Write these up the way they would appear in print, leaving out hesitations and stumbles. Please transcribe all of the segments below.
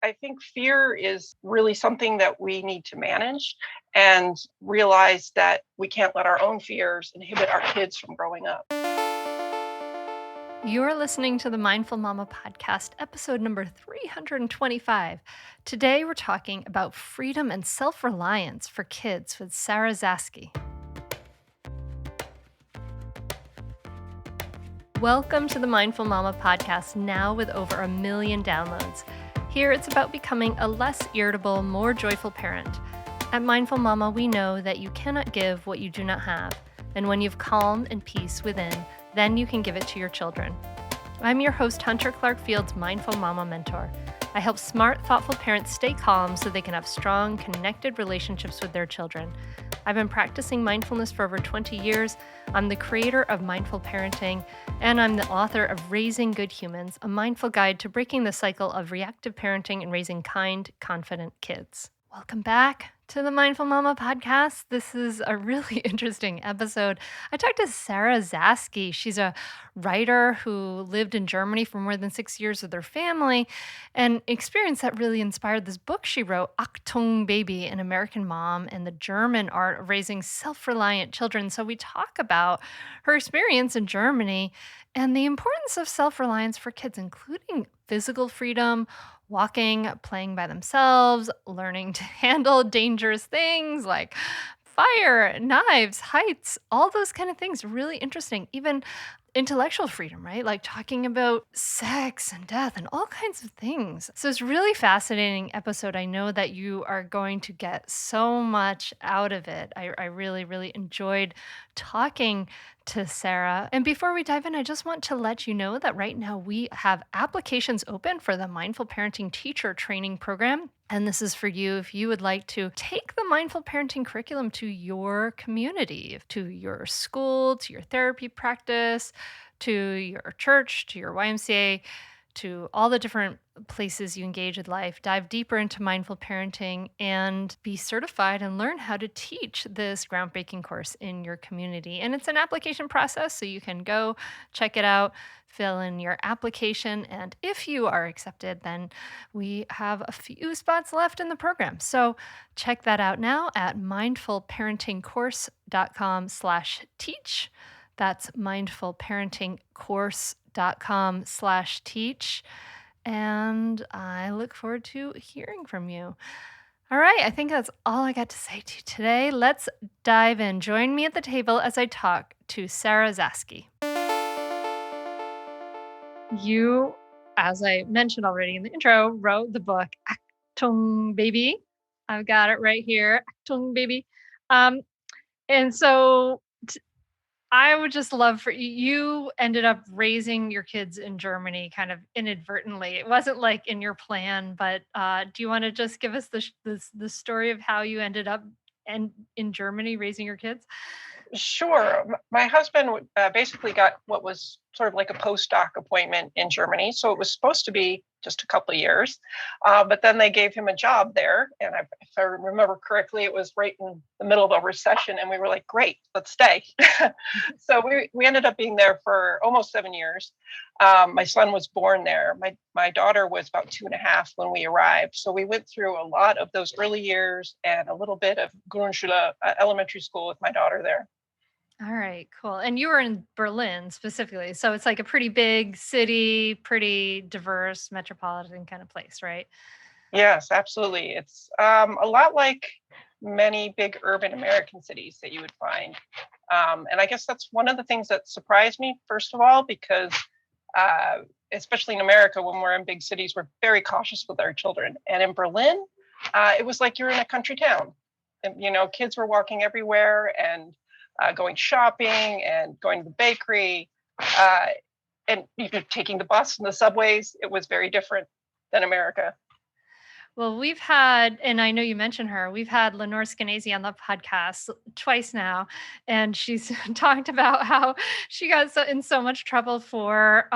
I think fear is really something that we need to manage and realize that we can't let our own fears inhibit our kids from growing up. You're listening to the Mindful Mama podcast, episode number 325. Today, we're talking about freedom and self reliance for kids with Sara Zaske. Welcome to the Mindful Mama podcast, now with over 1 million downloads. Here, it's about becoming a less irritable, more joyful parent. At Mindful Mama, we know that you cannot give what you do not have. And when you've calm and peace within, then you can give it to your children. I'm your host, Hunter Clark-Field's Mindful Mama mentor. I help smart, thoughtful parents stay calm so they can have strong, connected relationships with their children. I've been practicing mindfulness for over 20 years. I'm the creator of Mindful Parenting, and I'm the author of Raising Good Humans, a mindful guide to breaking the cycle of reactive parenting and raising kind, confident kids. Welcome back to the Mindful Mama podcast. This is a really interesting episode. I talked to Sara Zaske. She's a writer who lived in Germany for more than 6 years with her family, and experience that really inspired this book she wrote, Achtung Baby, an American mom and the German art of raising self-reliant children. So we talk about her experience in Germany and the importance of self-reliance for kids, including physical freedom, walking, playing by themselves, learning to handle dangerous things like fire, knives, heights, all those kind of things. Really interesting. Even intellectual freedom, right? Like talking about sex and death and all kinds of things. So it's really fascinating episode. I know that you are going to get so much out of it. I really, really enjoyed talking to Sara. And before we dive in, I just want to let you know that right now we have applications open for the Mindful Parenting Teacher Training Program. And this is for you if you would like to take the mindful parenting curriculum to your community, to your school, to your therapy practice, to your church, to your YMCA, to all the different places you engage with life. Dive deeper into mindful parenting and be certified and learn how to teach this groundbreaking course in your community. And it's an application process, so you can go check it out, fill in your application, and if you are accepted, then we have a few spots left in the program. So check that out now at mindfulparentingcourse.com/teach. That's mindfulparentingcourse.com/teach. And I look forward to hearing from you. All right, I think that's all I got to say to you today. Let's dive in. Join me at the table as I talk to Sara Zaske. You, as I mentioned already in the intro, wrote the book Achtung Baby. I've got it right here, Achtung Baby. Um, and so I would just love for you ended up raising your kids in Germany kind of inadvertently. It wasn't like in your plan, but do you want to just give us the story of how you ended up in Germany raising your kids? Sure. My husband basically got what was sort of like a postdoc appointment in Germany. So it was supposed to be just a couple of years. But then they gave him a job there. And if I remember correctly, it was right in the middle of a recession. And we were like, great, let's stay. So we ended up being there for almost 7 years. My son was born there. My daughter was about 2.5 when we arrived. So we went through a lot of those early years and a little bit of Grundschule, elementary school with my daughter there. All right, cool. And you were in Berlin specifically. So it's like a pretty big city, pretty diverse metropolitan kind of place, right? Yes, absolutely. It's a lot like many big urban American cities that you would find. And I guess that's one of the things that surprised me, first of all, because uh, especially in America, when we're in big cities, we're very cautious with our children. And in Berlin, it was like you're in a country town. And, kids were walking everywhere and going shopping and going to the bakery uh, and taking the bus and the subways. It was very different than America. Well, we've had, and I know you mentioned her, we've had Lenore Skenazy on the podcast twice now, and she's talked about how she got in so much trouble for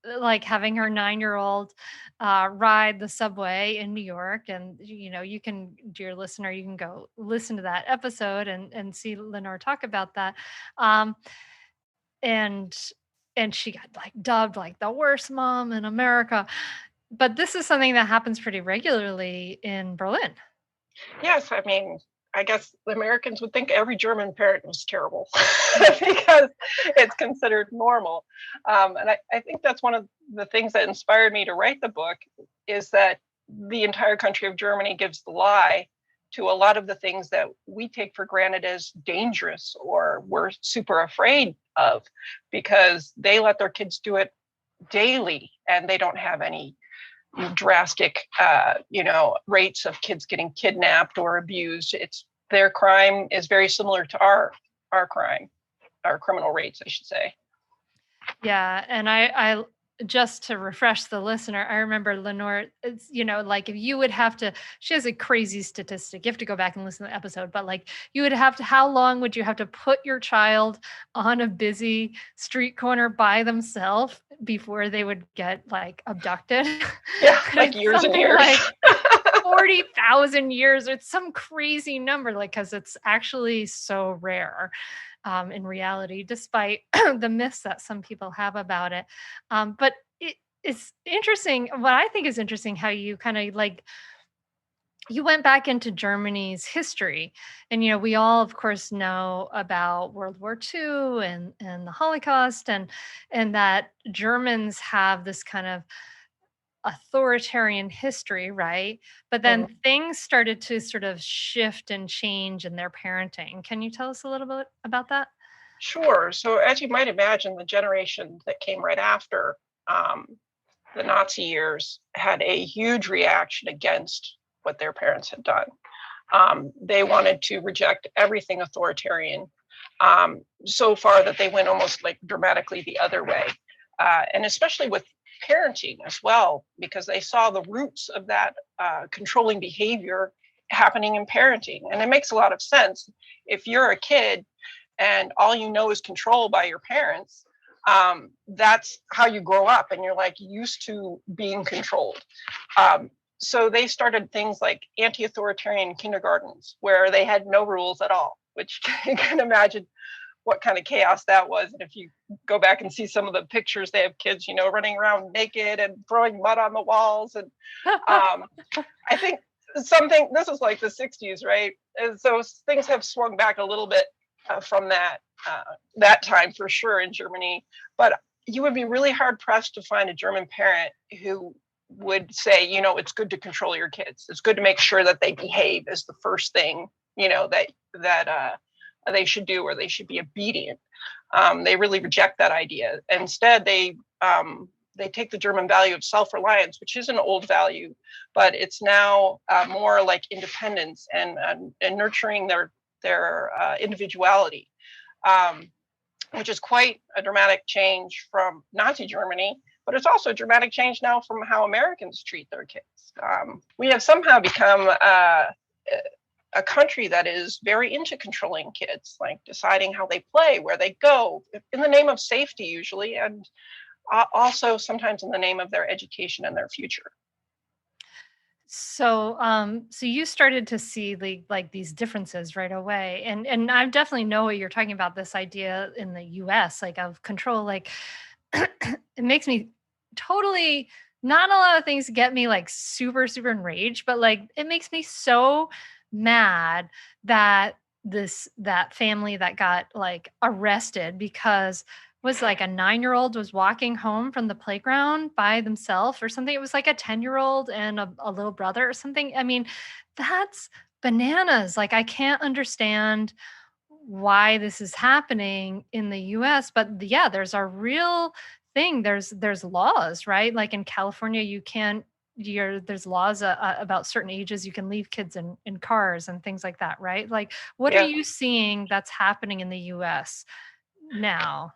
like having her 9-year-old ride the subway in New York. And, you can, dear listener, you can go listen to that episode and see Lenore talk about that. Um, and and she got like dubbed like the worst mom in America. But this is something that happens pretty regularly in Berlin. Yes, I mean, I guess the Americans would think every German parent was terrible because it's considered normal. And I think that's one of the things that inspired me to write the book is that the entire country of Germany gives the lie to a lot of the things that we take for granted as dangerous or we're super afraid of because they let their kids do it daily and they don't have any drastic, rates of kids getting kidnapped or abused. It's their crime is very similar to our crime, our criminal rates, I should say. Yeah, and I just to refresh the listener, I remember Lenore, it's, like if you would have to, she has a crazy statistic. You have to go back and listen to the episode, but like you would have to, how long would you have to put your child on a busy street corner by themselves before they would get like abducted? Yeah, like years and years. Like 40,000 years. It's some crazy number, like, because it's actually so rare in reality, despite the myths that some people have about it. But it's interesting. What I think is interesting, how you kind of like, you went back into Germany's history, and we all, of course, know about World War II and the Holocaust, and that Germans have this kind of authoritarian history, right? But then things started to sort of shift and change in their parenting. Can you tell us a little bit about that? Sure. So, as you might imagine, the generation that came right after the Nazi years had a huge reaction against what their parents had done. They wanted to reject everything authoritarian, so far that they went almost like dramatically the other way. And especially with parenting as well, because they saw the roots of that controlling behavior happening in parenting. And it makes a lot of sense. If you're a kid and all you know is control by your parents, that's how you grow up and you're like used to being controlled. So they started things like anti-authoritarian kindergartens where they had no rules at all, which you can imagine what kind of chaos that was. And if you go back and see some of the pictures, they have kids, running around naked and throwing mud on the walls. And I think this is like the 60s, right? And so things have swung back a little bit from that time for sure in Germany. But you would be really hard pressed to find a German parent who would say, it's good to control your kids. It's good to make sure that they behave is the first thing, that they should do, or they should be obedient. They really reject that idea. Instead, they take the German value of self-reliance, which is an old value, but it's now more like independence and nurturing their individuality, which is quite a dramatic change from Nazi Germany. But it's also a dramatic change now from how Americans treat their kids. We have somehow become a country that is very into controlling kids, like deciding how they play, where they go, in the name of safety usually, and also sometimes in the name of their education and their future. So, so you started to see like these differences right away, and I definitely know what you're talking about. This idea in the U.S. like of control, like it makes me totally, not a lot of things get me like super enraged, but like it makes me so mad that that family that got like arrested because was like a 9-year-old was walking home from the playground by themselves or something. It was like a 10-year-old and a little brother or something. I mean, that's bananas. Like I can't understand why this is happening in the US, but yeah, there's a real thing. There's laws, right? Like in California, you can't there's laws about certain ages you can leave kids in cars and things like that, right? Like what are you seeing that's happening in the US now?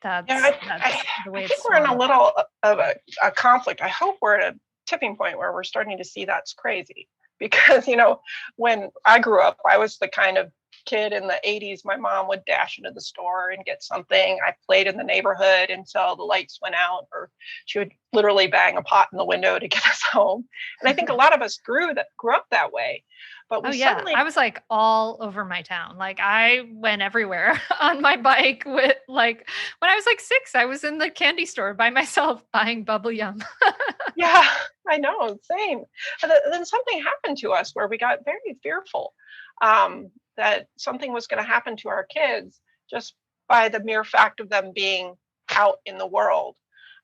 That's the way I it's think we're in a little of a conflict. I hope we're at a tipping point where we're starting to see that's crazy because, when I grew up, I was the kind of kid in the 80s, my mom would dash into the store and get something. I played in the neighborhood until the lights went out, or she would literally bang a pot in the window to get us home. And I think a lot of us grew up that way. But Oh we yeah, suddenly, I was like all over my town. Like I went everywhere on my bike with like when I was like 6, I was in the candy store by myself buying bubble yum. yeah, I know, same. And then something happened to us where we got very fearful, that something was going to happen to our kids just by the mere fact of them being out in the world.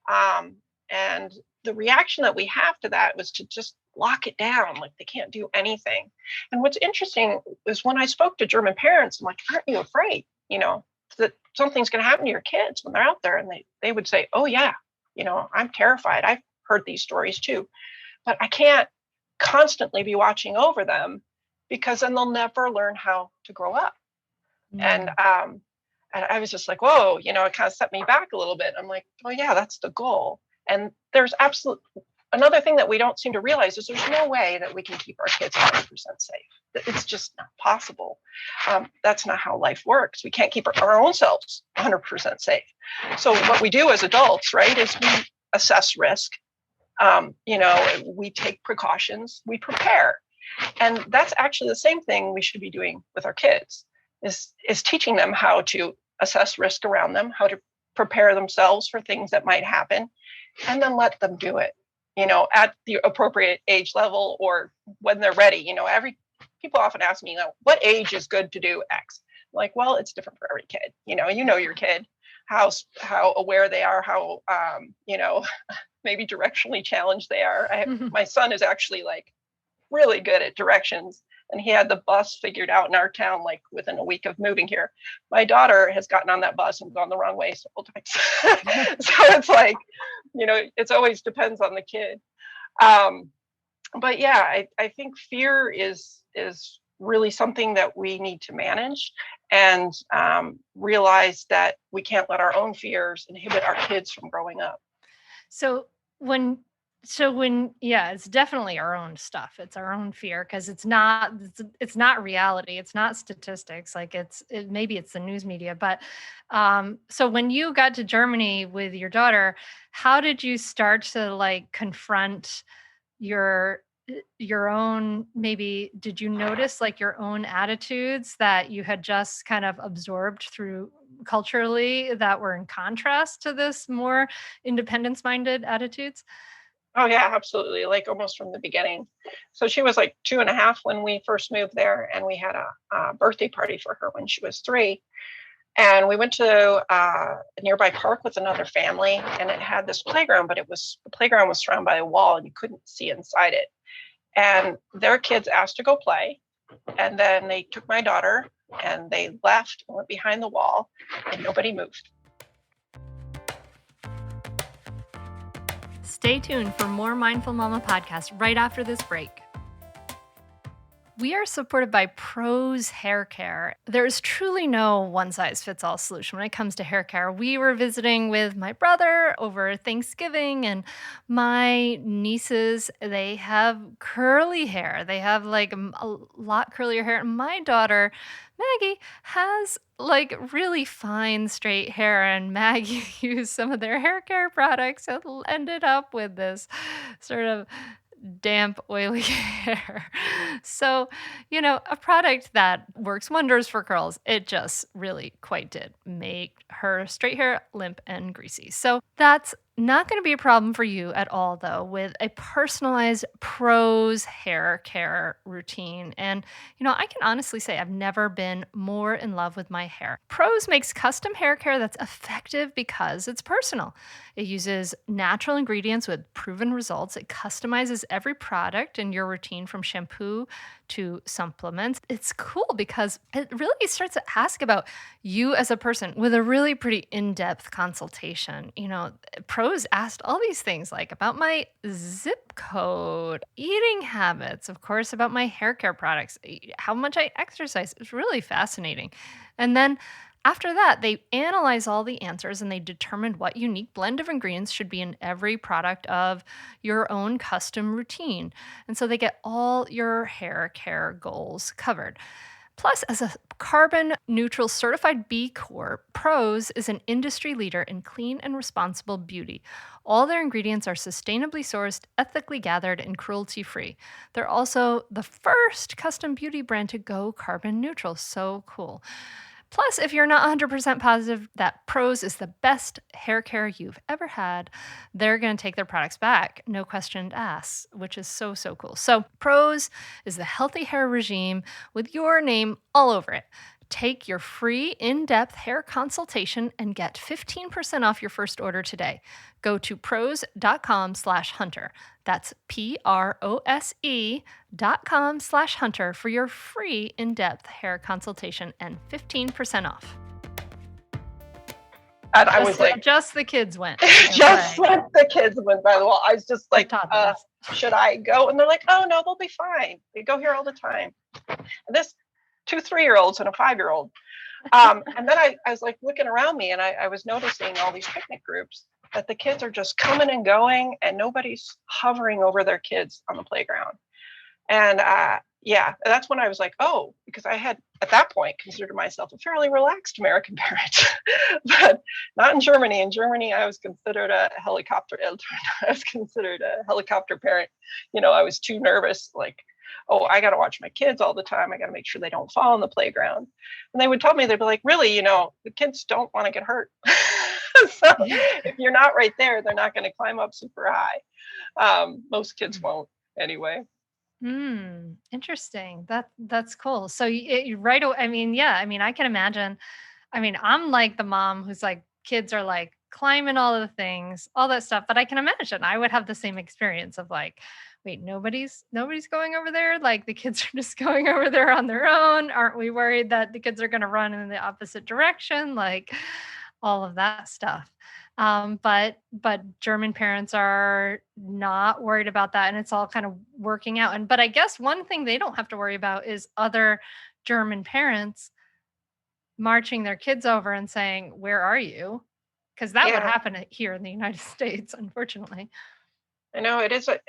Um, and the reaction that we have to that was to just lock it down, like they can't do anything. And what's interesting is when I spoke to German parents, I'm like, aren't you afraid, that something's going to happen to your kids when they're out there? And they would say, oh, yeah, I'm terrified. I've heard these stories too, but I can't constantly be watching over them because then they'll never learn how to grow up. And Mm. and I was just like, whoa, it kind of set me back a little bit. I'm like, oh yeah, that's the goal. And there's absolute another thing that we don't seem to realize is there's no way that we can keep our kids 100% safe. It's just not possible. That's not how life works. We can't keep our own selves 100% safe. So what we do as adults, right, is we assess risk. We take precautions, we prepare. And that's actually the same thing we should be doing with our kids is teaching them how to assess risk around them, how to prepare themselves for things that might happen, and then let them do it, at the appropriate age level or when they're ready. People often ask me, what age is good to do X? I'm like, well, it's different for every kid. Your kid, how aware they are, how maybe directionally challenged they are. My son is actually like really good at directions, and he had the bus figured out in our town like within a week of moving here. My daughter has gotten on that bus and gone the wrong way several times. So it's like, it's always depends on the kid. But yeah, I think fear is really something that we need to manage, and realize that we can't let our own fears inhibit our kids from growing up. So when yeah, it's definitely our own stuff. It's our own fear because it's not reality. It's not statistics. Like maybe it's the news media, but so when you got to Germany with your daughter, how did you start to like confront your your own, maybe did you notice like your own attitudes that you had just kind of absorbed through culturally that were in contrast to this more independence minded attitudes? Oh yeah, absolutely. Like almost from the beginning. So she was like 2.5 when we first moved there, and we had a birthday party for her when she was 3. And we went to a nearby park with another family, and it had this playground, but the playground was surrounded by a wall, and you couldn't see inside it. And their kids asked to go play, and then they took my daughter, and they left and went behind the wall, and nobody moved. Stay tuned for more Mindful Mama podcast right after this break. We are supported by Prose Hair Care. There is truly no one-size-fits-all solution when it comes to hair care. We were visiting with my brother over Thanksgiving, and my nieces, they have curly hair. They have like a lot curlier hair. And my daughter, Maggie, has like really fine straight hair, and Maggie used some of their hair care products and ended up with this sort of damp, oily hair. So, a product that works wonders for curls, it just really quite did make her straight hair limp and greasy. So that's not going to be a problem for you at all, though, with a personalized Prose hair care routine. And, I can honestly say I've never been more in love with my hair. Prose makes custom hair care that's effective because it's personal. It uses natural ingredients with proven results. It customizes every product in your routine from shampoo to supplements. It's cool because it really starts to ask about you as a person with a really pretty in-depth consultation. Prose asked all these things like about my zip code, eating habits, of course, about my hair care products, how much I exercise. It's really fascinating. And then after that, they analyze all the answers and they determined what unique blend of ingredients should be in every product of your own custom routine. And so they get all your hair care goals covered. Plus, as a carbon neutral certified B Corp, Prose is an industry leader in clean and responsible beauty. All their ingredients are sustainably sourced, ethically gathered, and cruelty free. They're also the first custom beauty brand to go carbon neutral. So cool. Plus, if you're not 100% positive that Prose is the best hair care you've ever had, they're going to take their products back, no questioned asked, which is so, so cool. So Prose is the healthy hair regime with your name all over it. Take your free in-depth hair consultation and get 15% off your first order today. Go to prose.com/hunter. That's prose.com/hunter for your free in-depth hair consultation and 15% off. And I was like, just the kids went. Just like the kids went by the wall. I was just like, should I go? And they're like, oh no, they'll be fine. They go here all the time. And this 2 3-year-olds and a 5-year-old. And then I was like looking around me, and I was noticing all these picnic groups that the kids are just coming and going, and nobody's hovering over their kids on the playground. And that's when I was like, oh, because I had at that point considered myself a fairly relaxed American parent, but not in Germany. In Germany, I was considered a helicopter eltern. I was considered a helicopter parent. I was too nervous, like, oh, I got to watch my kids all the time. I got to make sure they don't fall on the playground. And they would tell me, they'd be like, really, the kids don't want to get hurt. So if you're not right there, they're not going to climb up super high. Most kids won't anyway. Interesting. That's cool. So right away, I can imagine. I'm like the mom who's like, kids are like climbing all of the things, all that stuff. But I can imagine I would have the same experience of like, wait, nobody's going over there. Like the kids are just going over there on their own. Aren't we worried that the kids are going to run in the opposite direction? Like all of that stuff. But German parents are not worried about that, and it's all kind of working out. But I guess one thing they don't have to worry about is other German parents marching their kids over and saying, "Where are you?" Because that would happen here in the United States, unfortunately. I know it is a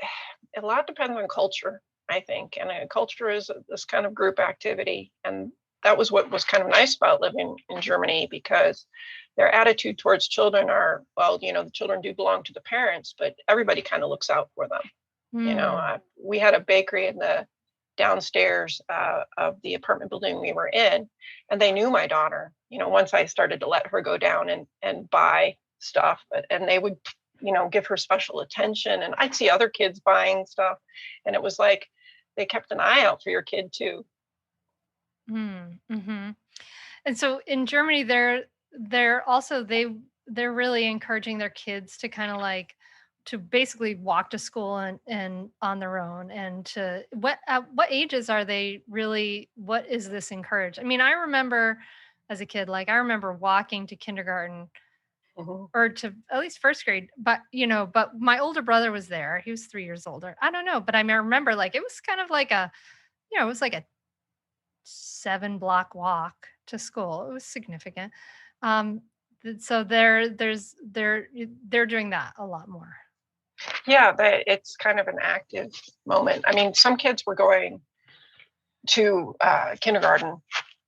lot depends on culture, I think, and culture is this kind of group activity, and that was what was kind of nice about living in Germany, because their attitude towards children are, well, the children do belong to the parents, but everybody kind of looks out for them. We had a bakery in the downstairs of the apartment building we were in, and they knew my daughter, once I started to let her go down and buy stuff, and they would, give her special attention. And I'd see other kids buying stuff, and it was like, they kept an eye out for your kid too. Mm-hmm. And so in Germany, they're also they're really encouraging their kids to kind of like to basically walk to school and on their own. And to at what ages are they really? What is this encouraged? I remember as a kid, like I remember walking to kindergarten or to at least first grade, but my older brother was there. He was 3 years older. I don't know, but I remember like it was kind of like it was like a 7-block walk to school. It was significant. So they're doing that a lot more. Yeah, it's kind of an active moment. Some kids were going to kindergarten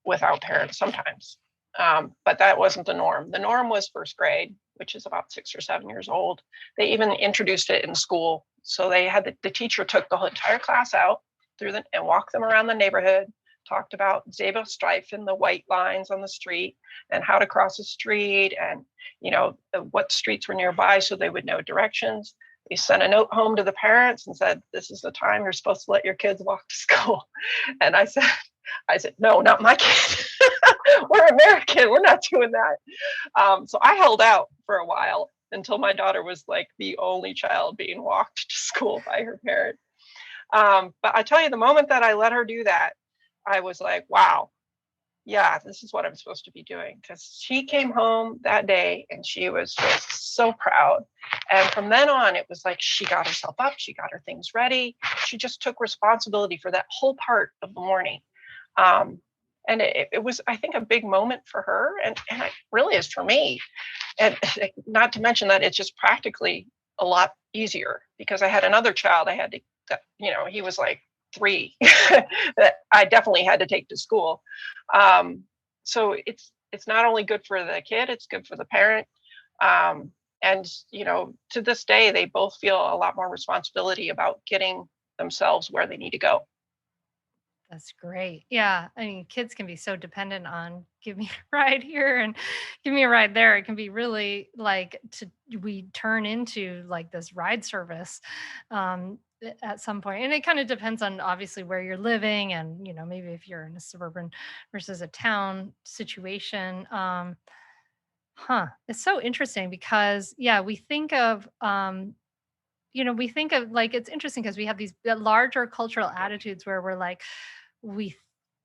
without parents sometimes, but that wasn't the norm. The norm was first grade, which is about 6 or 7 years old. They even introduced it in school. So they had the teacher took the whole entire class out and walked them around the neighborhood, talked about Zebrastreifen, the white lines on the street, and how to cross the street, and what streets were nearby so they would know directions. They sent a note home to the parents and said, this is the time you're supposed to let your kids walk to school. And I said, no, not my kid. We're American. We're not doing that. So I held out for a while until my daughter was like the only child being walked to school by her parent. But I tell you, the moment that I let her do that, I was like, wow, yeah, this is what I'm supposed to be doing. Because she came home that day and she was just so proud. And from then on, it was like she got herself up, she got her things ready. She just took responsibility for that whole part of the morning. And it was, I think, a big moment for her, and it really is for me. And not to mention that it's just practically a lot easier, because I had another child. I had to, he was like 3 that I definitely had to take to school. So it's not only good for the kid, it's good for the parent. Um, and to this day, they both feel a lot more responsibility about getting themselves where they need to go. That's great. Yeah. I mean, kids can be so dependent on give me a ride here and give me a ride there. It can be really like we turn into like this ride service at some point. And it kind of depends on obviously where you're living and, maybe if you're in a suburban versus a town situation. It's so interesting because, yeah, we think of like it's interesting because we have these larger cultural attitudes where we're like, we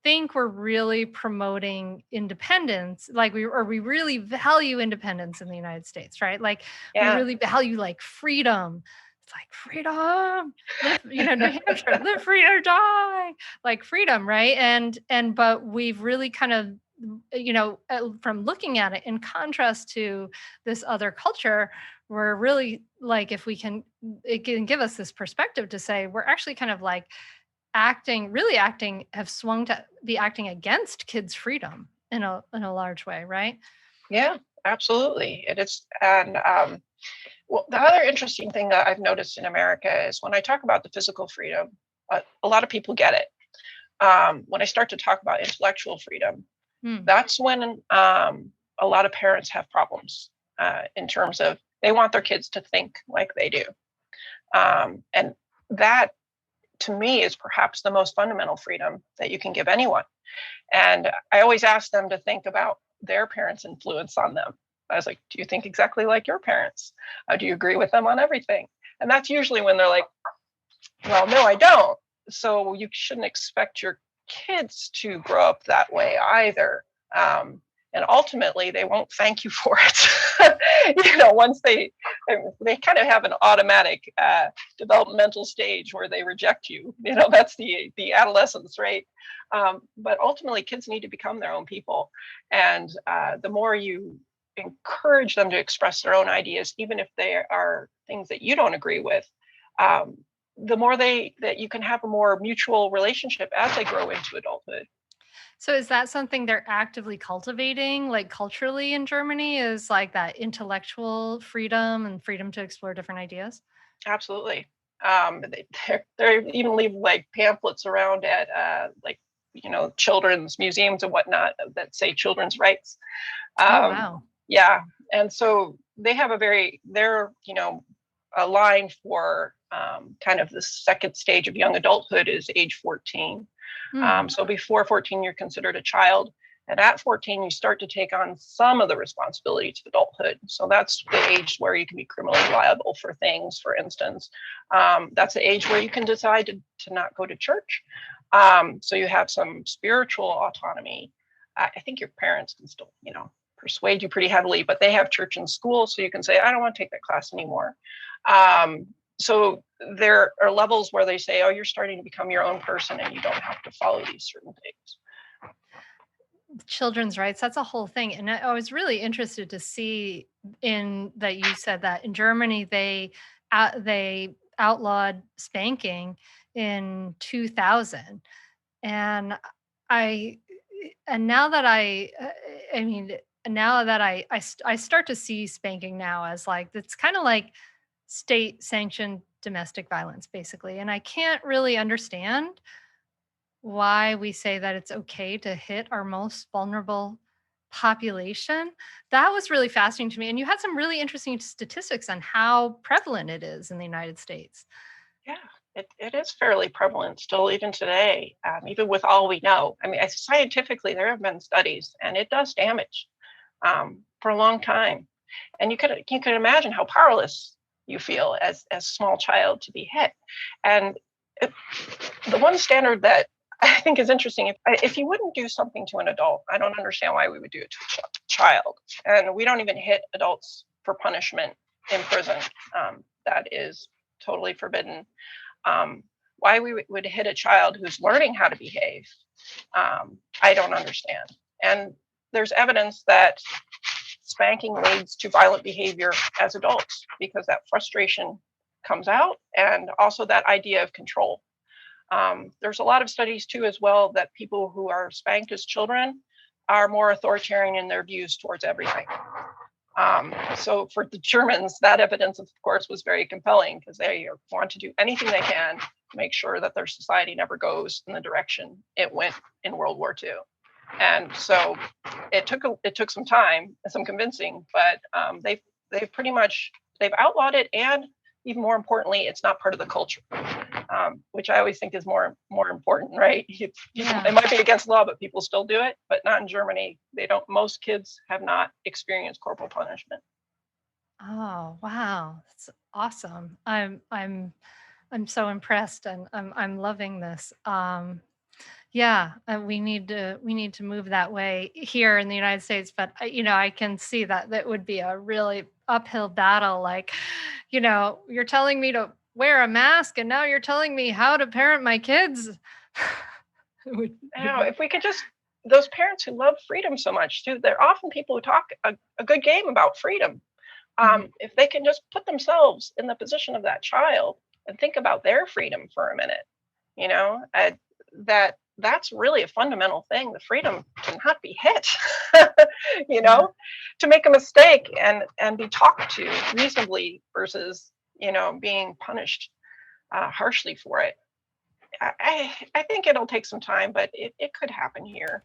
think we're really promoting independence, like we really value independence in the United States, right? Like we Yeah. really value like freedom. It's like freedom, live, New Hampshire, live free or die, like freedom, right? But we've really kind of, from looking at it in contrast to this other culture, we're really like, if we can, it can give us this perspective to say we're actually kind of like have swung to be acting against kids' freedom in a large way, right? Yeah, absolutely. It is. And well, the other interesting thing that I've noticed in America is when I talk about the physical freedom, a lot of people get it. When I start to talk about intellectual freedom, Hmm. that's when a lot of parents have problems in terms of they want their kids to think like they do. And that, to me, is perhaps the most fundamental freedom that you can give anyone. And I always ask them to think about their parents' influence on them. I was like, do you think exactly like your parents? Do you agree with them on everything? And that's usually when they're like, well, no, I don't. So you shouldn't expect your kids to grow up that way either. And ultimately, they won't thank you for it. Once they kind of have an automatic developmental stage where they reject you. That's the adolescence, right? But ultimately, kids need to become their own people, and the more you encourage them to express their own ideas, even if they are things that you don't agree with, the more that you can have a more mutual relationship as they grow into adulthood. So is that something they're actively cultivating, like culturally in Germany, is like that intellectual freedom and freedom to explore different ideas? Absolutely. They're even leave like pamphlets around at like children's museums and whatnot that say children's rights. Oh, Um, wow. yeah, and so they have they're a line for kind of the second stage of young adulthood is age 14. Hmm. So before 14, you're considered a child. And at 14, you start to take on some of the responsibilities of adulthood. So that's the age where you can be criminally liable for things, for instance. That's the age where you can decide to not go to church. So you have some spiritual autonomy. I think your parents can still, persuade you pretty heavily, but they have church and school. So you can say, I don't want to take that class anymore. So there are levels where they say, oh, you're starting to become your own person and you don't have to follow these certain things. Children's rights, that's a whole thing. And I was really interested to see in that you said that in Germany they outlawed spanking in 2000. And I and now that I mean now that I start to see spanking now as like it's kind of like state sanctioned domestic violence basically, and I can't really understand why we say that it's okay to hit our most vulnerable population. That was really fascinating to me. And you had some really interesting statistics on how prevalent it is in the United States. Yeah, it is fairly prevalent still, even today, even with all we know. I mean, scientifically, there have been studies, and it does damage for a long time. And you can imagine how powerless you feel as a small child to be hit. And it, the one standard that I think is interesting, if you wouldn't do something to an adult, I don't understand why we would do it to a child. And we don't even hit adults for punishment in prison. That is totally forbidden. Why we would hit a child who's learning how to behave, I don't understand. And there's evidence that spanking leads to violent behavior as adults because that frustration comes out, and also that idea of control. There's a lot of studies too as well that people who are spanked as children are more authoritarian in their views towards everything. So for the Germans, that evidence, of course, was very compelling because they want to do anything they can to make sure that their society never goes in the direction it went in World War II. And so it took some time and some convincing, but they've pretty much outlawed it, and even more importantly, it's not part of the culture, which I always think is more important, right? It might be against law, but people still do it. But not in Germany. They don't. Most kids have not experienced corporal punishment. Oh, wow. That's awesome. I'm so impressed, and I'm loving this. Yeah, we need to move that way here in the United States, but I can see that would be a really uphill battle. Like, you're telling me to wear a mask, and now you're telling me how to parent my kids. It would Now, if we could just, those parents who love freedom so much too, they're often people who talk a good game about freedom. If they can just put themselves in the position of that child and think about their freedom for a minute, that's really a fundamental thing. The freedom to not be hit, to make a mistake and be talked to reasonably versus, being punished harshly for it. I think it'll take some time, but it could happen here.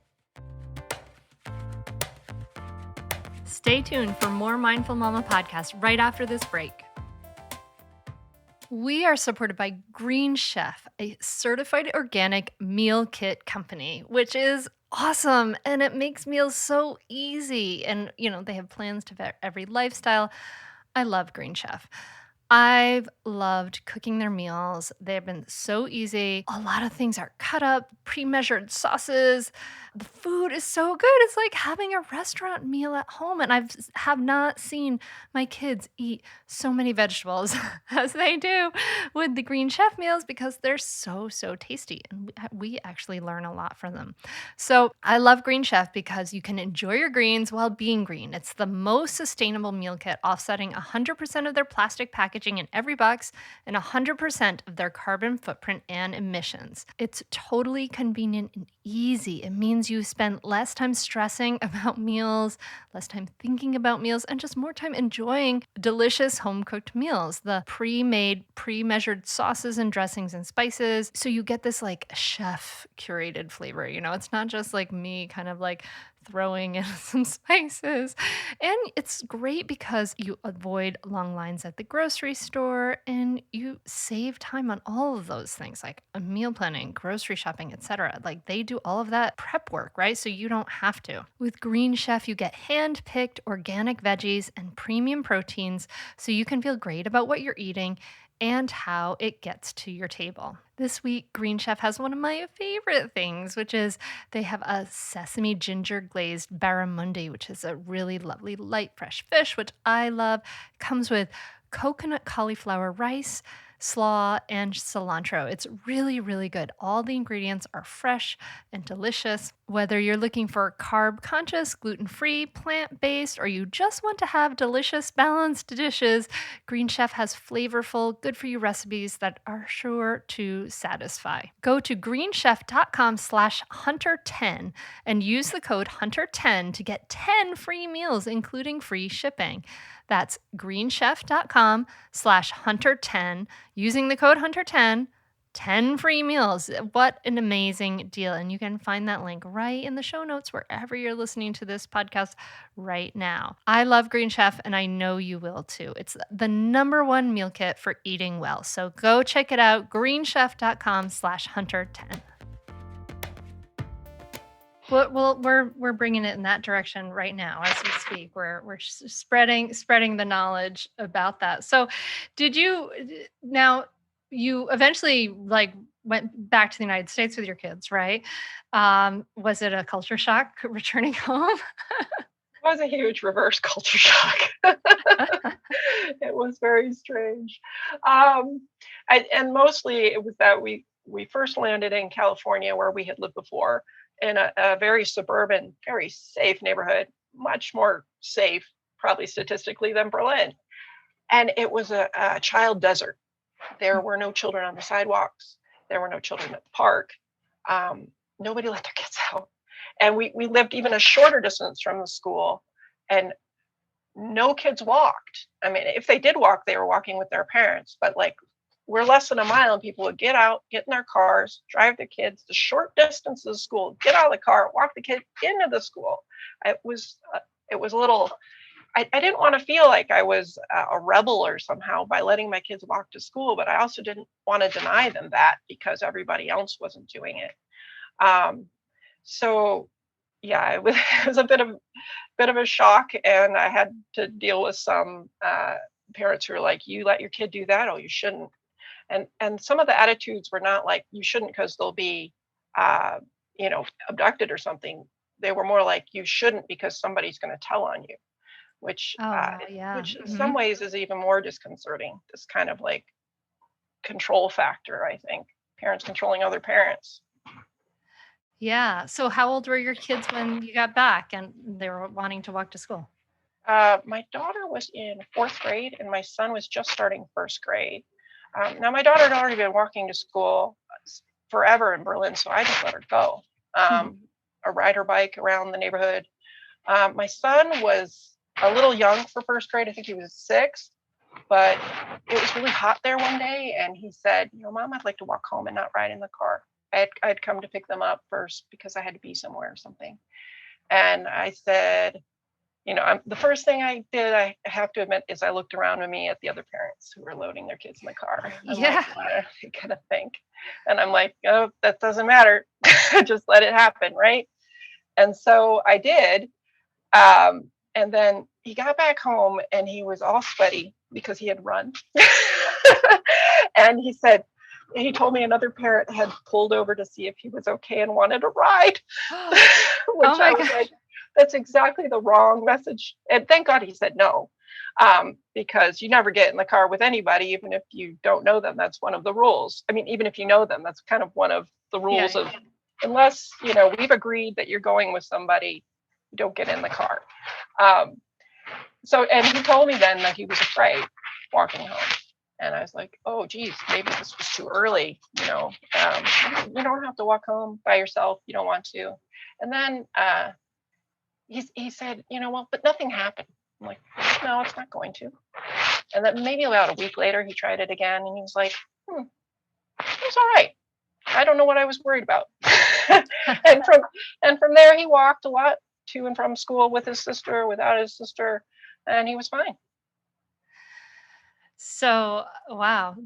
Stay tuned for more Mindful Mama podcast right after this break. We are supported by Green Chef, a certified organic meal kit company, which is awesome. And it makes meals so easy. And, they have plans to fit every lifestyle. I love Green Chef. I've loved cooking their meals. They've been so easy. A lot of things are cut up, pre-measured sauces. The food is so good. It's like having a restaurant meal at home. And have not seen my kids eat so many vegetables as they do with the Green Chef meals because they're so, so tasty. And we actually learn a lot from them. So I love Green Chef because you can enjoy your greens while being green. It's the most sustainable meal kit, offsetting 100% of their plastic packaging in every box and 100% of their carbon footprint and emissions. It's totally convenient and easy. It means you spend less time stressing about meals, less time thinking about meals, and just more time enjoying delicious home-cooked meals. The pre-made, pre-measured sauces and dressings and spices. So you get this like chef curated flavor. It's not just like me kind of like throwing in some spices. And it's great because you avoid long lines at the grocery store and you save time on all of those things like meal planning, grocery shopping, etc. Like they do all of that prep work, right? So you don't have to. With Green Chef, you get hand-picked organic veggies and premium proteins so you can feel great about what you're eating and how it gets to your table. This week, Green Chef has one of my favorite things, which is they have a sesame ginger glazed barramundi, which is a really lovely light fresh fish, which I love. It comes with coconut cauliflower rice, slaw, and cilantro. It's really, really good. All the ingredients are fresh and delicious. Whether you're looking for carb-conscious, gluten-free, plant-based, or you just want to have delicious, balanced dishes, Green Chef has flavorful, good-for-you recipes that are sure to satisfy. Go to greenchef.com/hunter10 and use the code hunter10 to get 10 free meals, including free shipping. That's greenchef.com/hunter10 using the code hunter10. 10 free meals. What an amazing deal. And you can find that link right in the show notes wherever you're listening to this podcast right now. I love Green Chef and I know you will too. It's the #1 meal kit for eating well. So go check it out, greenchef.com/hunter10. Well, we're bringing it in that direction right now as we speak. We're spreading the knowledge about that. So you eventually went back to the United States with your kids, right? Was it a culture shock returning home? It was a huge reverse culture shock. It was very strange. And mostly it was that we first landed in California where we had lived before in a very suburban, very safe neighborhood, much more safe, probably statistically, than Berlin. And it was a child desert. There were no children on the sidewalks. there were no children at the park. Nobody let their kids out. And we lived even a shorter distance from the school, and no kids walked. I mean, if they did walk, they were walking with their parents, but like we're less than a mile and people would get out, get in their cars, drive their kids the short distance to the school, get out of the car, walk the kid into the school. It was a little, I didn't want to feel like I was a rebel or somehow by letting my kids walk to school, but I also didn't want to deny them that because everybody else wasn't doing it. So yeah, it was a bit of a shock, and I had to deal with some parents who were like, "You let your kid do that? Oh, you shouldn't." And some of the attitudes were not like, "You shouldn't because they'll be, abducted or something." They were more like, "You shouldn't because somebody's going to tell on you," which Oh, wow, yeah. which in some ways is even more disconcerting. This kind of like control factor, I think, parents controlling other parents. Yeah. So how old were your kids when you got back and they were wanting to walk to school? My daughter was in fourth grade, and my son was just starting first grade. Now, my daughter had already been walking to school forever in Berlin, so I just let her go. Mhm. I ride her bike around the neighborhood. My son was a little young for first grade. I think he was 6, but it was really hot there one day, and he said, "Mom, I'd like to walk home and not ride in the car." I'd come to pick them up first because I had to be somewhere or something. And I said, the first thing I did, I have to admit, is I looked around at me at the other parents who were loading their kids in the car. I'm like, Yeah. what are they gonna think? And I'm like, oh, that doesn't matter. Just let it happen, right? And so I did. And then he got back home and he was all sweaty because he had run. And he told me another parent had pulled over to see if he was okay and wanted a ride, Oh which I my was gosh. like, that's exactly the wrong message. And thank God he said no, because you never get in the car with anybody, even if you don't know them. That's one of the rules. I mean, even if you know them, that's kind of one of the Yeah, rules of, yeah. unless, we've agreed that you're going with somebody, you don't get in the car. And he told me then that he was afraid walking home. And I was like, oh, geez, maybe this was too early. You don't have to walk home by yourself. You don't want to. And then he said, well, but nothing happened. I'm like, no, it's not going to. And then maybe about a week later, he tried it again, and he was like, it was all right. I don't know what I was worried about. and from there, he walked a lot to and from school with his sister, without his sister, and he was fine. So, wow,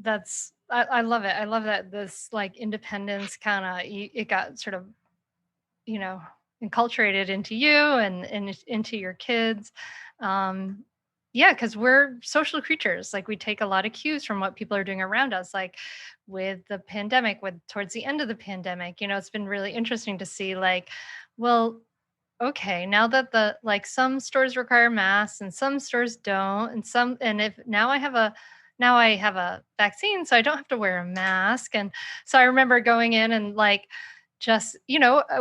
I love it. I love that this like independence kind of it got sort of, you know, enculturated into you and into your kids. Um yeah, because we're social creatures. Like we take a lot of cues from what people are doing around us. Like with the pandemic, with towards the end of the pandemic, it's been really interesting to see like, well, okay, now that the like some stores require masks and some stores don't, and if now I have a vaccine, so I don't have to wear a mask. And so I remember going in and like just,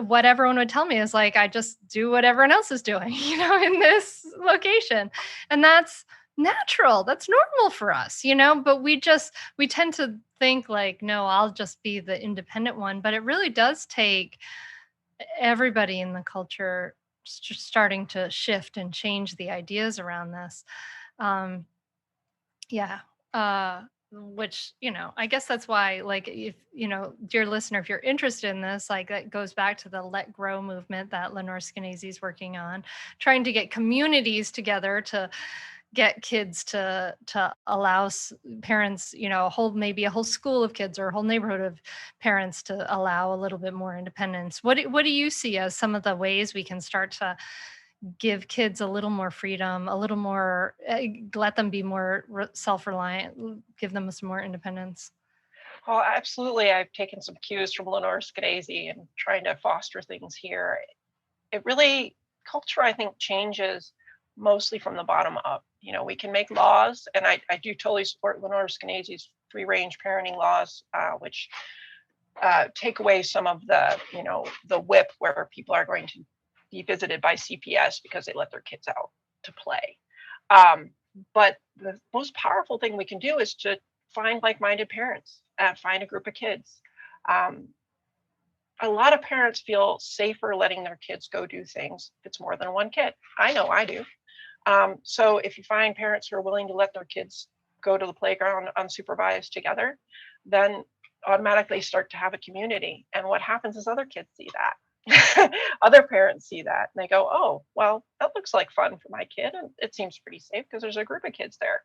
what everyone would tell me is like, I just do what everyone else is doing, in this location. And that's natural. That's normal for us, but we tend to think like, no, I'll just be the independent one. But it really does take everybody in the culture starting to shift and change the ideas around this. Um, yeah. Which, I guess that's why, like, if, dear listener, if you're interested in this, like, that goes back to the Let Grow movement that Lenore Skenazy is working on, trying to get communities together to get kids to allow parents, maybe a whole school of kids or a whole neighborhood of parents to allow a little bit more independence. What do you see as some of the ways we can start to give kids a little more freedom, a little more, let them be more self-reliant, give them some more independence? Oh, absolutely. I've taken some cues from Lenore Skenazy and trying to foster things here. It really, culture, I think, changes mostly from the bottom up. We can make laws, and I do totally support Lenore Skenazy's free range parenting laws, which take away some of the whip where people are going to be visited by CPS because they let their kids out to play. But the most powerful thing we can do is to find like-minded parents, find a group of kids, Um, a lot of parents feel safer letting their kids go do things if it's more than one kid. I know I do. So if you find parents who are willing to let their kids go to the playground unsupervised together, then automatically start to have a community. And what happens is other kids see that. Other parents see that and they go, oh, well, that looks like fun for my kid. And it seems pretty safe because there's a group of kids there.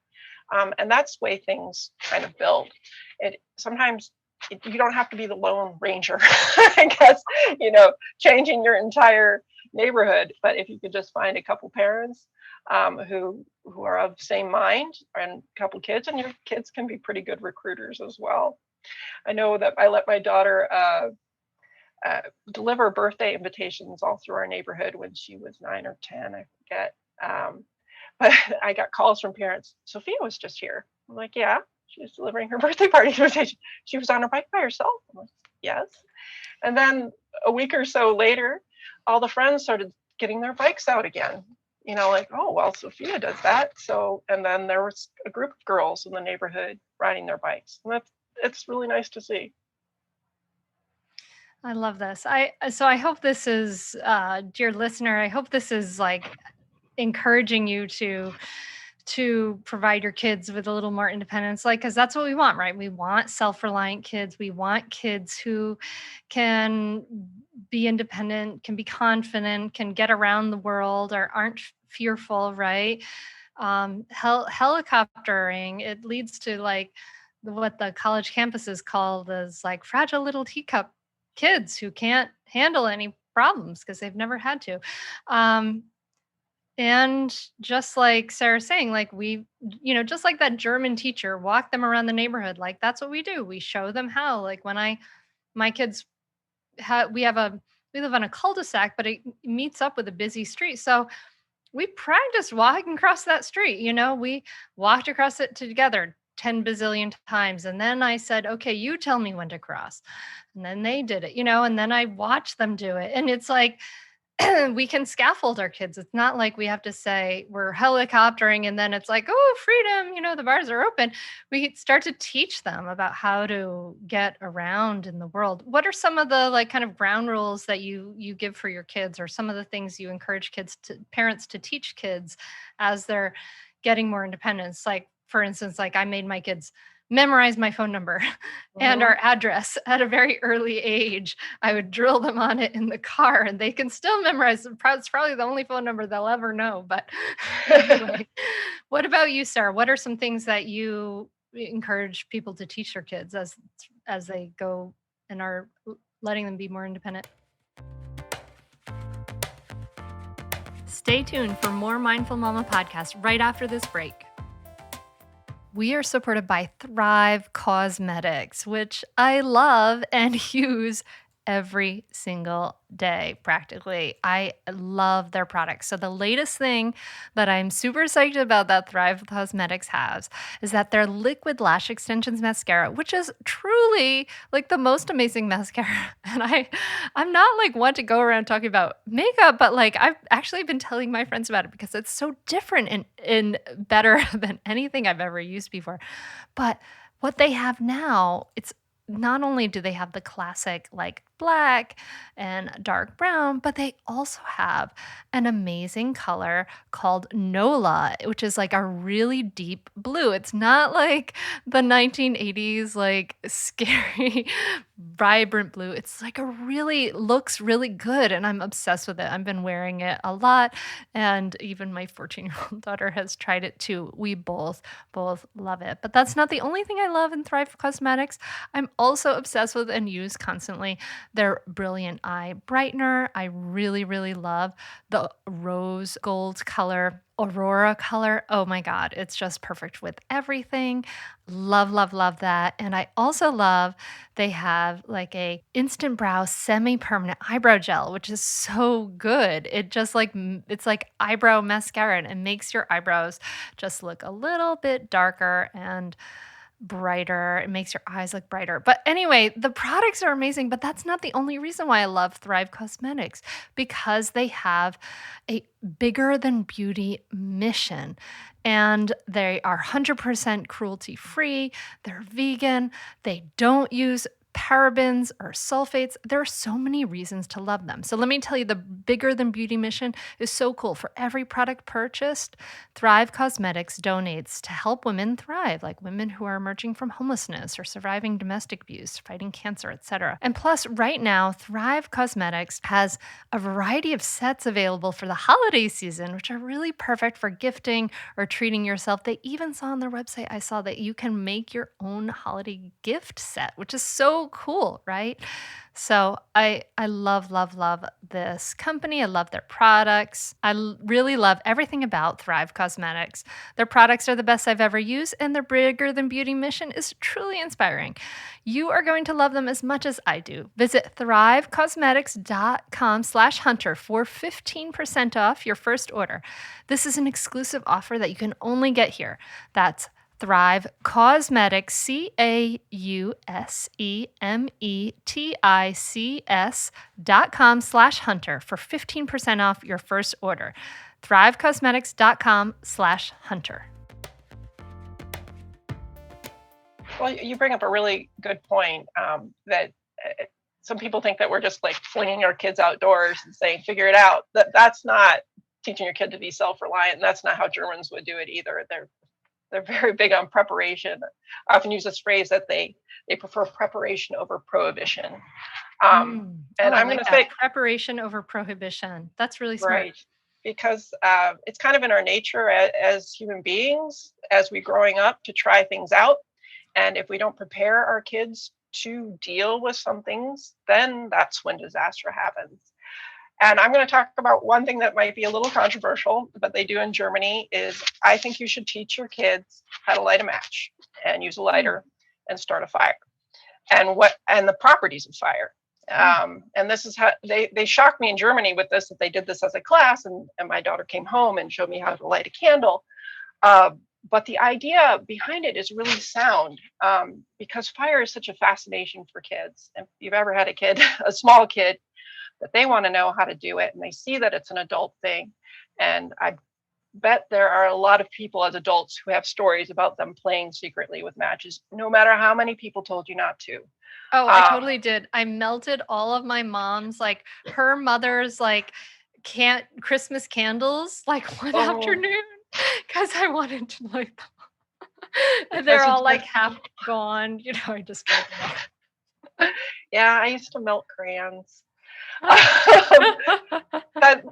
And that's the way things kind of build. Sometimes you don't have to be the lone ranger, I guess, changing your entire neighborhood. But if you could just find a couple parents who are of the same mind and a couple kids, and your kids can be pretty good recruiters as well. I know that I let my daughter deliver birthday invitations all through our neighborhood when she was 9 or 10, I forget. But I got calls from parents. Sophia was just here. I'm like, yeah, she was delivering her birthday party invitation. She was on her bike by herself. I'm like, yes. And then a week or so later, all the friends started getting their bikes out again. Like, oh, well, Sophia does that. So, and then there was a group of girls in the neighborhood riding their bikes. And it's really nice to see. I love this. So I hope this is, dear listener, I hope this is like encouraging you to provide your kids with a little more independence, like, because that's what we want, right? We want self-reliant kids. We want kids who can be independent, can be confident, can get around the world, or aren't fearful, right? Helicoptering, it leads to like what the college campuses call as like fragile little teacup kids who can't handle any problems because they've never had to. And just like Sarah's saying, like just like that German teacher, walk them around the neighborhood. Like that's what we do. We show them how. Like when my kids we live on a cul-de-sac, but it meets up with a busy street. So we practiced walking across that street. We walked across it together 10 bazillion times. And then I said, okay, you tell me when to cross. And then they did it, and then I watched them do it. And it's like, we can scaffold our kids. It's not like we have to say we're helicoptering and then it's like, oh, freedom, the bars are open. We start to teach them about how to get around in the world. What are some of the like kind of ground rules that you give for your kids, or some of the things you encourage parents to teach kids as they're getting more independence? Like, for instance, like I made my kids memorize my phone number and our address at a very early age. I would drill them on it in the car and they can still memorize. It's probably the only phone number they'll ever know. But anyway, what about you, Sarah? What are some things that you encourage people to teach their kids as they go and are letting them be more independent? Stay tuned for more Mindful Mama podcast right after this break. We are supported by Thrive Cosmetics, which I love and use every single day, practically. I love their products. So the latest thing that I'm super psyched about that Thrive Cosmetics has is that their liquid lash extensions mascara, which is truly like the most amazing mascara. And I'm not like one to go around talking about makeup, but like I've actually been telling my friends about it because it's so different and better than anything I've ever used before. But what they have now, it's not only do they have the classic like black and dark brown, but they also have an amazing color called Nola, which is like a really deep blue. It's not like the 1980s, like scary, vibrant blue. It's like looks really good. And I'm obsessed with it. I've been wearing it a lot. And even my 14-year-old daughter has tried it too. We both love it. But that's not the only thing I love in Thrive Cosmetics. I'm also obsessed with and use constantly their Brilliant Eye Brightener. I really, really love the rose gold color, Aurora color. Oh my God, it's just perfect with everything. Love, love, love that. And I also love they have like a instant brow semi-permanent eyebrow gel, which is so good. It just like, it's like eyebrow mascara and it makes your eyebrows just look a little bit darker and brighter. It makes your eyes look brighter. But anyway, the products are amazing, but that's not the only reason why I love Thrive Cosmetics, because they have a bigger than beauty mission. And they are 100% cruelty free. They're vegan. They don't use parabens or sulfates. There are so many reasons to love them. So let me tell you, the Bigger Than Beauty mission is so cool. For every product purchased, Thrive Cosmetics donates to help women thrive, like women who are emerging from homelessness or surviving domestic abuse, fighting cancer, etc. And plus, right now, Thrive Cosmetics has a variety of sets available for the holiday season, which are really perfect for gifting or treating yourself. They even saw on their website, I saw that you can make your own holiday gift set, which is so cool, right? So I love, love, love this company. I love their products. Really love everything about Thrive Cosmetics. Their products are the best I've ever used, and their Bigger Than Beauty mission is truly inspiring. You are going to love them as much as I do. Visit thrivecosmetics.com/hunter for 15% off your first order. This is an exclusive offer that you can only get here. That's Thrive Cosmetics, CAUSEMETICS.com/hunter for 15% off your first order. Thrivecosmetics.com/hunter. Well, you bring up a really good point, that some people think that we're just like flinging our kids outdoors and saying, figure it out. That's not teaching your kid to be self-reliant. And that's not how Germans would do it either. They're very big on preparation. I often use this phrase that they prefer preparation over prohibition. And I'm going to say preparation over prohibition. That's really smart. right, because it's kind of in our nature as human beings, as we're growing up, to try things out. And if we don't prepare our kids to deal with some things, then that's when disaster happens. And I'm going to talk about one thing that might be a little controversial, but they do in Germany, is I think you should teach your kids how to light a match and use a lighter and start a fire, and the properties of fire. And this is how they shocked me in Germany with this, that they did this as a class, and my daughter came home and showed me how to light a candle. But the idea behind it is really sound, because fire is such a fascination for kids. If you've ever had a kid, a small kid, that they want to know how to do it, and they see that it's an adult thing. And I bet there are a lot of people as adults who have stories about them playing secretly with matches, no matter how many people told you not to. Oh, I totally did. I melted all of my mom's, like her mother's, like Christmas candles, like one afternoon, because I wanted to light them. And they're all like half gone. I just yeah, I used to melt crayons. But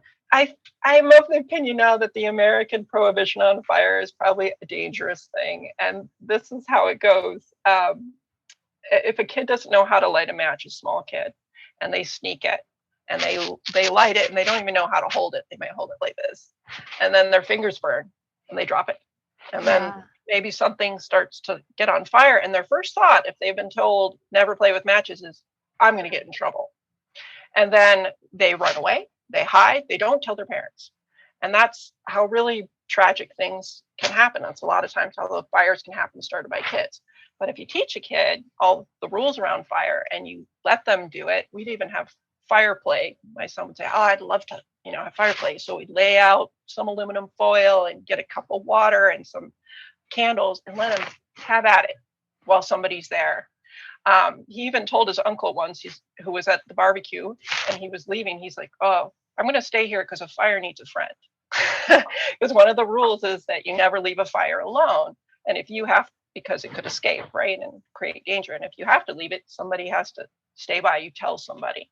I'm of the opinion now that the American prohibition on fire is probably a dangerous thing. And this is how it goes. If a kid doesn't know how to light a match, a small kid, and they sneak it and they light it and they don't even know how to hold it. They might hold it like this, and then their fingers burn and they drop it. And then maybe something starts to get on fire. And their first thought, if they've been told never play with matches, is I'm going to get in trouble. And then they run away, they hide, they don't tell their parents. And that's how really tragic things can happen. That's a lot of times how the fires can happen started by kids. But if you teach a kid all the rules around fire and you let them do it, we'd even have fire play. My son would say, oh, I'd love to, have fire play. So we'd lay out some aluminum foil and get a cup of water and some candles and let him have at it while somebody's there. He even told his uncle once, who was at the barbecue, and he was leaving. He's like, oh, I'm going to stay here because a fire needs a friend. Because one of the rules is that you never leave a fire alone. And if you have, because it could escape, right, and create danger. And if you have to leave it, somebody has to stay by. You tell somebody.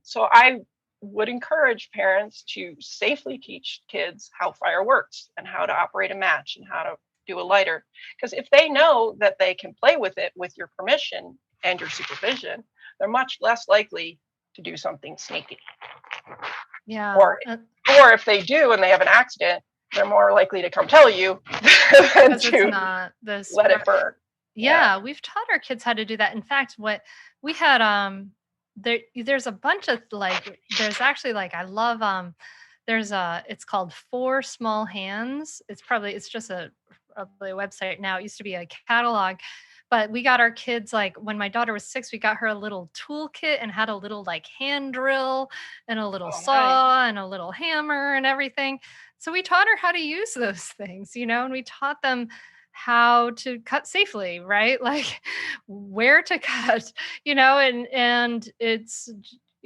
So I would encourage parents to safely teach kids how fire works and how to operate a match and how to do a lighter. Because if they know that they can play with it with your permission and your supervision, they're much less likely to do something sneaky. Yeah. Or if they do and they have an accident, they're more likely to come tell you than to let it burn. Yeah, we've taught our kids how to do that. In fact, what we had, there's a bunch of there's actually I love, it's called Four Small Hands. It's just a website now. It used to be a catalog, but we got our kids, when my daughter was 6, we got her a little toolkit and had a little hand drill and a little saw and a little hammer and everything. So we taught her how to use those things, and we taught them how to cut safely, right? Like where to cut, and it's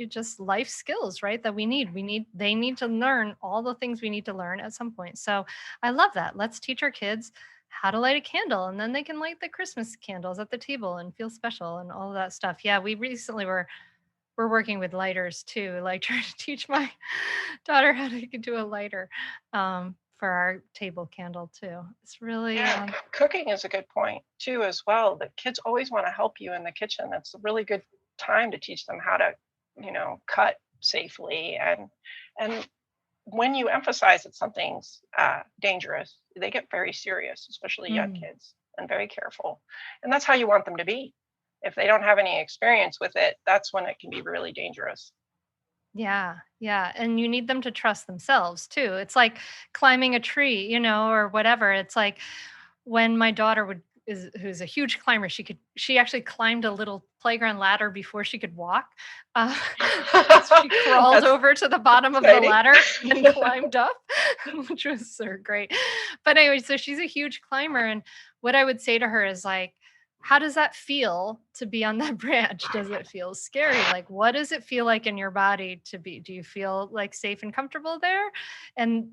just life skills, right? That they need to learn all the things we need to learn at some point. So I love that. Let's teach our kids how to light a candle, and then they can light the Christmas candles at the table and feel special and all of that stuff. Yeah, we recently we're working with lighters too, like trying to teach my daughter how to do a lighter for our table candle too. It's really, Yeah, cooking is a good point too, as well. The kids always want to help you in the kitchen. That's a really good time to teach them how to, cut safely. And when you emphasize that something's dangerous, they get very serious, especially young mm, kids, and very careful. And that's how you want them to be. If they don't have any experience with it, that's when it can be really dangerous. yeah, yeah. And you need them to trust themselves too. It's like climbing a tree, or whatever. It's like when my daughter who's a huge climber, she actually climbed a little playground ladder before she could walk. Uh, she crawled That's over to the bottom of the exciting. ladder and climbed up, which was so great. But anyway, so she's a huge climber, and what I would say to her is like, how does that feel to be on that branch? Does it feel scary? Like, what does it feel like in your body to be? Do you feel like safe and comfortable there? And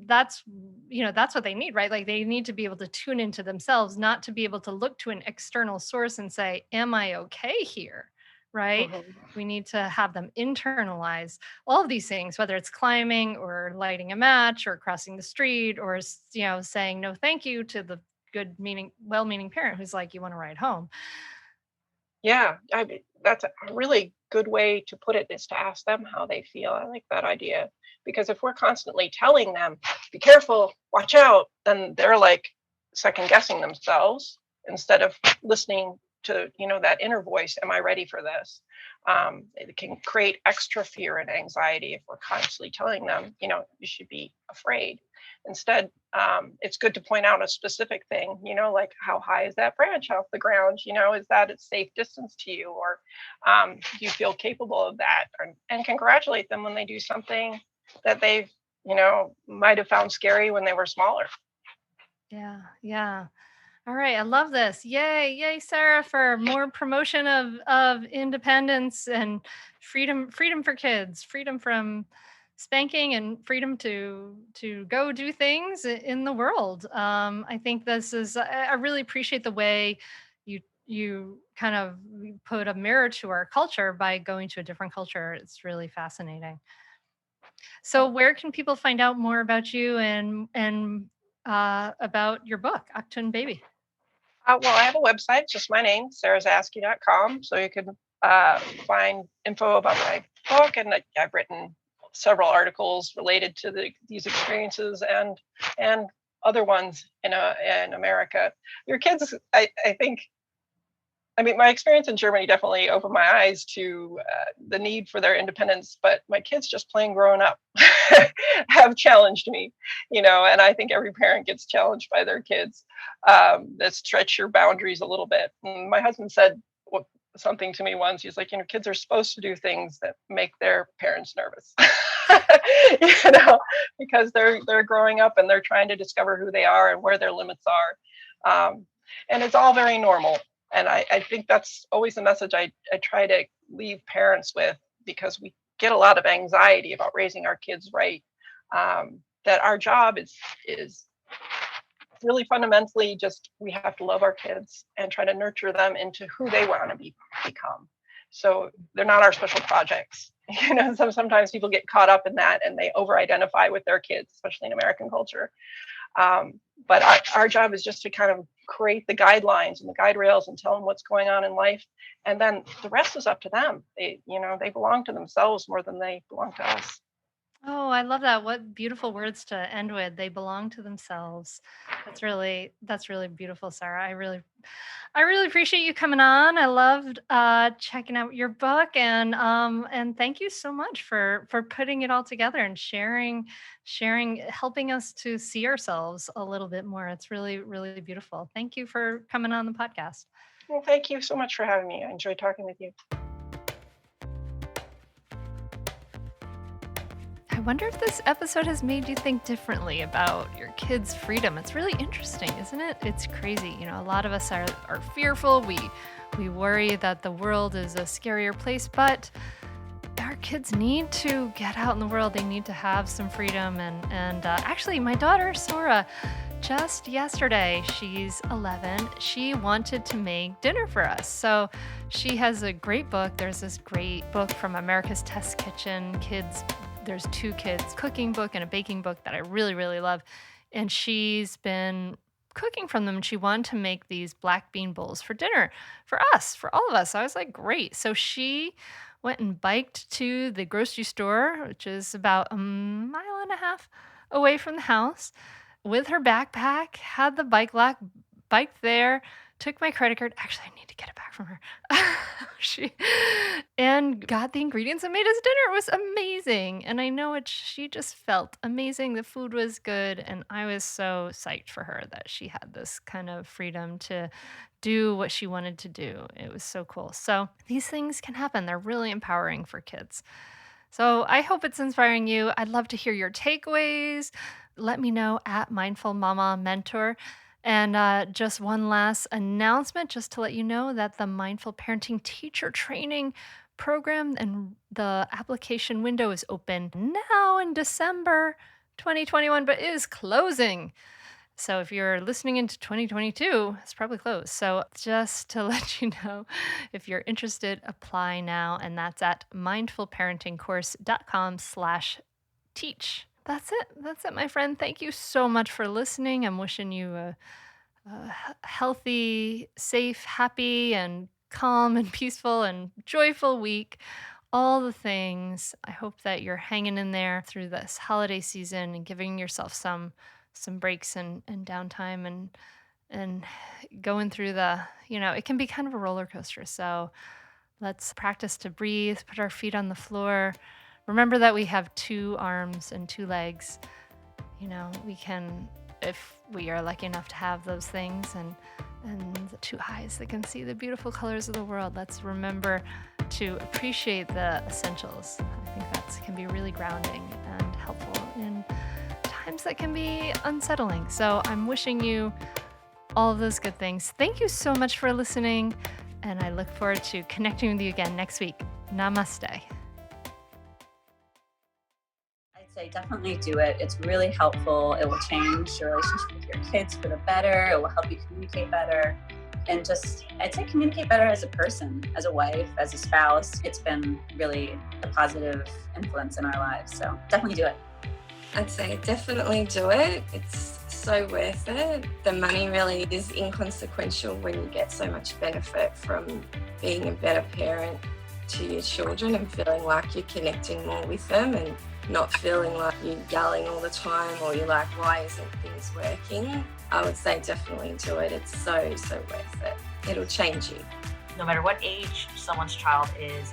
that's what they need, right? Like they need to be able to tune into themselves, not to be able to look to an external source and say, am I okay here? Right? Mhm. We need to have them internalize all of these things, whether it's climbing or lighting a match or crossing the street or saying no thank you to the well-meaning parent who's like, you want to ride home. Yeah, I mean, that's a really good way to put it, is to ask them how they feel. I like that idea, because if we're constantly telling them, be careful, watch out, then they're like second guessing themselves instead of listening to, that inner voice. Am I ready for this? It can create extra fear and anxiety if we're constantly telling them, you should be afraid. Instead, it's good to point out a specific thing, like how high is that branch off the ground? Is that a safe distance to you? Or do you feel capable of that? And congratulate them when they do something that they've, might have found scary when they were smaller. Yeah, yeah. All right, I love this. Yay, yay, Sarah, for more promotion of independence and freedom for kids, freedom from spanking and freedom to go do things in the world. I think this is I really appreciate the way you kind of put a mirror to our culture by going to a different culture. It's really fascinating. So where can people find out more about you and about your book, Achtung Baby? Well, I have a website, it's just my name, sarazaske.com. So you can find info about my book, and I've written several articles related to these experiences and other ones in America. Your kids, I think, I mean, my experience in Germany definitely opened my eyes to the need for their independence, but my kids just plain growing up have challenged me, and I think every parent gets challenged by their kids that stretch your boundaries a little bit. And my husband said something to me once. He's like, kids are supposed to do things that make their parents nervous, because they're growing up and they're trying to discover who they are and where their limits are. And it's all very normal. And I think that's always the message I try to leave parents with, because we get a lot of anxiety about raising our kids right. That our job is really fundamentally just, we have to love our kids and try to nurture them into who they want to become. So they're not our special projects. Sometimes people get caught up in that and they over-identify with their kids, especially in American culture. But our job is just to kind of create the guidelines and the guide rails and tell them what's going on in life. And then the rest is up to them. They belong to themselves more than they belong to us. Oh, I love that. What beautiful words to end with. They belong to themselves. That's really beautiful, Sarah. I really appreciate you coming on. I loved checking out your book and thank you so much for putting it all together and sharing helping us to see ourselves a little bit more. It's really really beautiful. Thank you for coming on the podcast. Well, thank you so much for having me. I enjoyed talking with you. I wonder if this episode has made you think differently about your kids' freedom. It's really interesting, isn't it? It's crazy. A lot of us are fearful. We worry that the world is a scarier place, but our kids need to get out in the world. They need to have some freedom. And actually, my daughter, Sora, just yesterday, she's 11, she wanted to make dinner for us. So she has a great book. There's this great book from America's Test Kitchen Kids. There's 2 kids cooking book and a baking book that I really, really love. And she's been cooking from them, and she wanted to make these black bean bowls for dinner for us, for all of us. I was like, great. So she went and biked to the grocery store, which is about 1.5 miles away from the house, with her backpack, had the bike lock, biked there, took my credit card. Actually, I need to get it back from her. And got the ingredients and made us dinner. It was amazing. And I know she just felt amazing. The food was good. And I was so psyched for her that she had this kind of freedom to do what she wanted to do. It was so cool. So these things can happen. They're really empowering for kids. So I hope it's inspiring you. I'd love to hear your takeaways. Let me know at Mindful Mama Mentor. And just one last announcement, just to let you know that the Mindful Parenting Teacher Training Program and the application window is open now in December 2021, but it is closing. So if you're listening into 2022, it's probably closed. So just to let you know, if you're interested, apply now. And that's at mindfulparentingcourse.com/teach. That's it, my friend. Thank you so much for listening. I'm wishing you a healthy, safe, happy, and calm and peaceful and joyful week. All the things. I hope that you're hanging in there through this holiday season and giving yourself some breaks and downtime and going through it can be kind of a roller coaster. So let's practice to breathe, put our feet on the floor. Remember that we have 2 arms and 2 legs. We can, if we are lucky enough to have those things, and 2 eyes that can see the beautiful colors of the world. Let's remember to appreciate the essentials. I think that can be really grounding and helpful in times that can be unsettling. So I'm wishing you all of those good things. Thank you so much for listening, and I look forward to connecting with you again next week. Namaste. Say definitely do it. It's really helpful. It will change your relationship with your kids for the better. It will help you communicate better. And I'd say communicate better as a person, as a wife, as a spouse. It's been really a positive influence in our lives. So definitely do it. I'd say definitely do it. It's so worth it. The money really is inconsequential when you get so much benefit from being a better parent to your children and feeling like you're connecting more with them and not feeling like you're yelling all the time or you're like, why isn't things working? I would say definitely do it. It's so worth it. It'll change you. No matter what age someone's child is,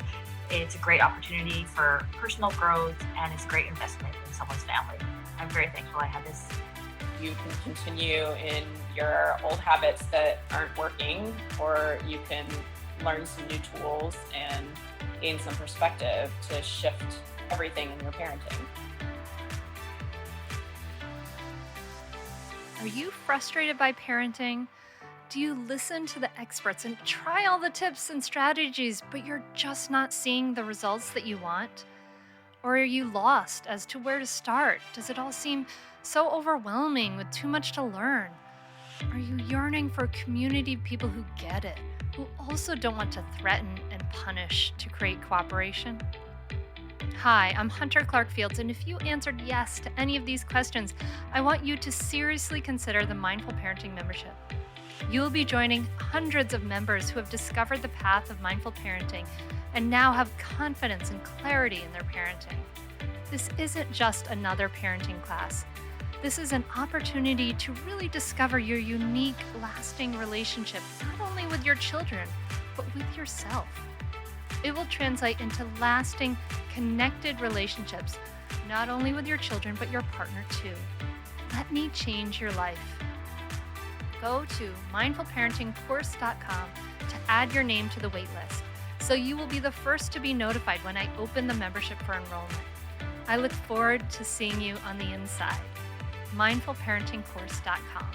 it's a great opportunity for personal growth and it's a great investment in someone's family. I'm very thankful I had this. You can continue in your old habits that aren't working, or you can learn some new tools and gain some perspective to shift everything in your parenting. Are you frustrated by parenting? Do you listen to the experts and try all the tips and strategies, but you're just not seeing the results that you want? Or are you lost as to where to start? Does it all seem so overwhelming with too much to learn? Are you yearning for a community of people who get it, who also don't want to threaten and punish to create cooperation? Hi, I'm Hunter Clark-Fields, and if you answered yes to any of these questions, I want you to seriously consider the Mindful Parenting membership. You'll be joining hundreds of members who have discovered the path of mindful parenting and now have confidence and clarity in their parenting. This isn't just another parenting class. This is an opportunity to really discover your unique, lasting relationship, not only with your children, but with yourself. It will translate into lasting, connected relationships, not only with your children, but your partner too. Let me change your life. Go to mindfulparentingcourse.com to add your name to the waitlist, so you will be the first to be notified when I open the membership for enrollment. I look forward to seeing you on the inside. mindfulparentingcourse.com.